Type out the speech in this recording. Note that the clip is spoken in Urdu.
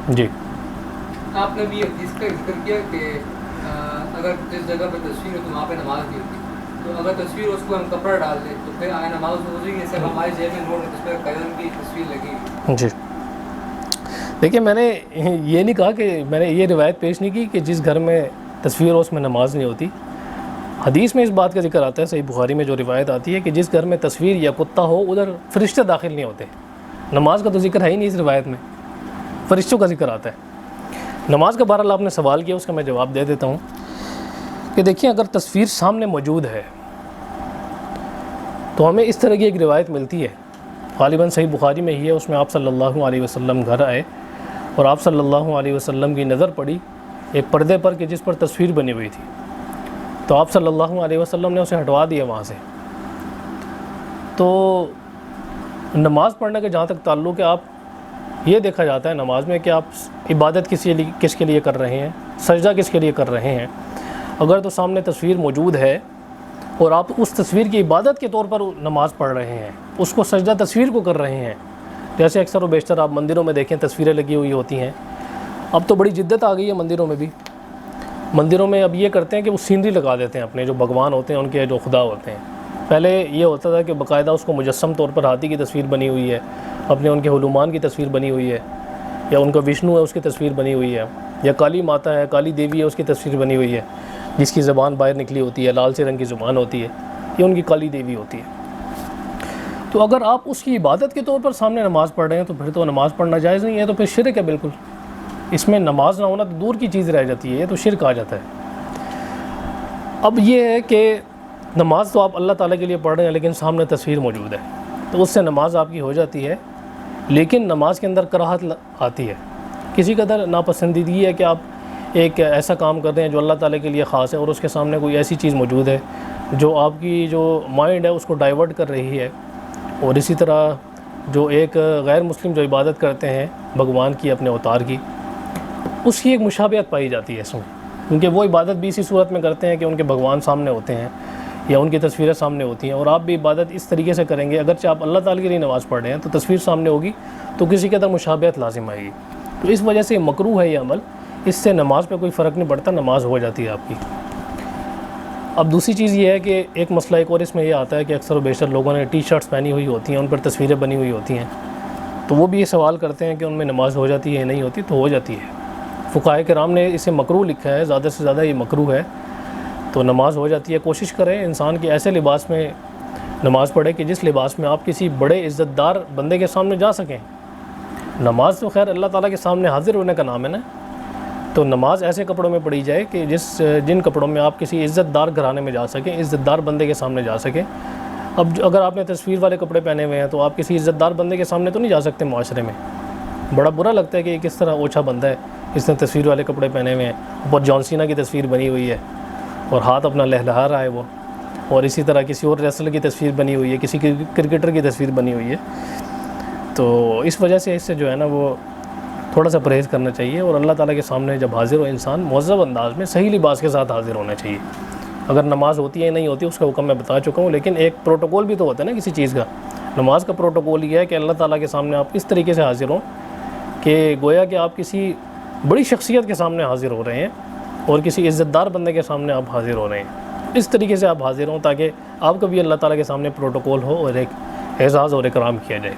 جی آپ نے بھی حدیث کا ذکر کیا کہ اگر جس جگہ پہ تصویر ہو تو وہاں پہ نماز نہیں ہوتی، تو اگر تصویر اس کو ہم کپڑا ڈال دیں تو پھر آئے نماز ہو جائے گی، جیسے ہماری جیب میں نوٹ اس پہ قیدن کی تصویر لگی ہوئی؟ جی دیکھیے، میں نے یہ نہیں کہا کہ میں نے یہ روایت پیش نہیں کی کہ جس گھر میں تصویر ہو اس میں نماز نہیں ہوتی۔ حدیث میں اس بات کا ذکر آتا ہے، صحیح بخاری میں جو روایت آتی ہے کہ جس گھر میں تصویر یا کتا ہو ادھر فرشتے داخل نہیں ہوتے۔ نماز کا تو ذکر ہے ہی نہیں اس روایت میں، فرشتوں کا ذکر آتا ہے۔ نماز کا بہرحال آپ نے سوال کیا، اس کا میں جواب دے دیتا ہوں کہ دیکھیں، اگر تصویر سامنے موجود ہے تو ہمیں اس طرح کی ایک روایت ملتی ہے، غالباً صحیح بخاری میں ہی ہے، اس میں آپ صلی اللہ علیہ وسلم گھر آئے اور آپ صلی اللہ علیہ وسلم کی نظر پڑی ایک پردے پر کہ جس پر تصویر بنی ہوئی تھی، تو آپ صلی اللہ علیہ وسلم نے اسے ہٹوا دیا وہاں سے۔ تو نماز پڑھنے کا جہاں تک تعلق ہے، آپ یہ دیکھا جاتا ہے نماز میں کہ آپ عبادت کس کے لیے کر رہے ہیں، سجدہ کس کے لیے کر رہے ہیں۔ اگر تو سامنے تصویر موجود ہے اور آپ اس تصویر کی عبادت کے طور پر نماز پڑھ رہے ہیں، اس کو سجدہ تصویر کو کر رہے ہیں، جیسے اکثر و بیشتر آپ مندروں میں دیکھیں تصویریں لگی ہوئی ہوتی ہیں۔ اب تو بڑی جدت آ گئی ہے مندروں میں بھی، مندروں میں اب یہ کرتے ہیں کہ وہ سینری لگا دیتے ہیں اپنے جو بھگوان ہوتے ہیں، ان کے جو خدا ہوتے ہیں۔ پہلے یہ ہوتا تھا کہ باقاعدہ اس کو مجسم طور پر ہاتھی کی تصویر بنی ہوئی ہے، اپنے ان کے ہنومان کی تصویر بنی ہوئی ہے، یا ان کا وشنو ہے اس کی تصویر بنی ہوئی ہے، یا کالی ماتا ہے، کالی دیوی ہے اس کی تصویر بنی ہوئی ہے، جس کی زبان باہر نکلی ہوتی ہے، لال سے رنگ کی زبان ہوتی ہے، یہ ان کی کالی دیوی ہوتی ہے۔ تو اگر آپ اس کی عبادت کے طور پر سامنے نماز پڑھ رہے ہیں تو پھر تو نماز پڑھنا جائز نہیں ہے، تو پھر شرک ہے بالکل۔ اس میں نماز نہ ہونا تو دور کی چیز رہ جاتی ہے، یہ تو شرک آ جاتا ہے۔ اب یہ ہے کہ نماز تو آپ اللہ تعالیٰ کے لیے پڑھ رہے ہیں لیکن سامنے تصویر موجود ہے، تو اس سے نماز آپ کی ہو جاتی ہے، لیکن نماز کے اندر کراہت آتی ہے، کسی قدر ناپسندیدگی ہے کہ آپ ایک ایسا کام کر رہے ہیں جو اللہ تعالیٰ کے لیے خاص ہے اور اس کے سامنے کوئی ایسی چیز موجود ہے جو آپ کی جو مائنڈ ہے اس کو ڈائیورٹ کر رہی ہے۔ اور اسی طرح جو ایک غیر مسلم جو عبادت کرتے ہیں بھگوان کی، اپنے اوتار کی، اس کی ایک مشابہت پائی جاتی ہے اس میں، کیونکہ وہ عبادت بھی اسی صورت میں کرتے ہیں کہ ان کے بھگوان سامنے ہوتے ہیں یا ان کی تصویریں سامنے ہوتی ہیں، اور آپ بھی عبادت اس طریقے سے کریں گے، اگرچہ آپ اللہ تعالیٰ کے لیے نماز پڑھ رہے ہیں تو تصویر سامنے ہوگی تو کسی کے اندر مشابہت لازم آئے گی، تو اس وجہ سے یہ مکروہ ہے یہ عمل، اس سے نماز پہ کوئی فرق نہیں پڑتا، نماز ہو جاتی ہے آپ کی۔ اب دوسری چیز یہ ہے کہ ایک مسئلہ ایک اور اس میں یہ آتا ہے کہ اکثر و بیشتر لوگوں نے ٹی شرٹس پہنی ہوئی ہوتی ہیں، ان پر تصویریں بنی ہوئی ہوتی ہیں، تو وہ بھی یہ سوال کرتے ہیں کہ ان میں نماز ہو جاتی ہے یا نہیں ہوتی، تو ہو جاتی ہے۔ فقہائے کرام نے اسے مکروہ لکھا ہے، زیادہ سے زیادہ یہ مکروہ ہے، تو نماز ہو جاتی ہے۔ کوشش کریں انسان کے ایسے لباس میں نماز پڑھے کہ جس لباس میں آپ کسی بڑے عزت دار بندے کے سامنے جا سکیں۔ نماز تو خیر اللہ تعالیٰ کے سامنے حاضر ہونے کا نام ہے نا، تو نماز ایسے کپڑوں میں پڑھی جائے کہ جن کپڑوں میں آپ کسی عزت دار گھرانے میں جا سکیں، عزت دار بندے کے سامنے جا سکیں۔ اب اگر آپ نے تصویر والے کپڑے پہنے ہوئے ہیں تو آپ کسی عزت دار بندے کے سامنے تو نہیں جا سکتے، معاشرے میں بڑا برا لگتا ہے کہ یہ کس طرح اوچھا بندہ ہے، اس نے تصویر والے کپڑے پہنے ہوئے ہیں، اوپر جان سینا کی تصویر بنی ہوئی ہے اور ہاتھ اپنا لہلہا رہا ہے وہ، اور اسی طرح کسی اور ریسلر کی تصویر بنی ہوئی ہے، کسی کرکٹر کی تصویر بنی ہوئی ہے، تو اس وجہ سے اس سے جو ہے نا وہ تھوڑا سا پرہیز کرنا چاہیے، اور اللہ تعالیٰ کے سامنے جب حاضر ہو انسان مہذب انداز میں صحیح لباس کے ساتھ حاضر ہونا چاہیے۔ اگر نماز ہوتی ہے نہیں ہوتی اس کا حکم میں بتا چکا ہوں، لیکن ایک پروٹوکول بھی تو ہوتا ہے نا کسی چیز کا۔ نماز کا پروٹوکول یہ ہے کہ اللہ تعالیٰ کے سامنے آپ اس طریقے سے حاضر ہوں کہ گویا کہ آپ کسی بڑی شخصیت کے سامنے حاضر ہو رہے ہیں اور کسی عزت دار بندے کے سامنے آپ حاضر ہو رہے ہیں، اس طریقے سے آپ حاضر ہوں تاکہ آپ کا بھی اللہ تعالیٰ کے سامنے پروٹوکول ہو اور ایک اعزاز اور اکرام کیا جائے۔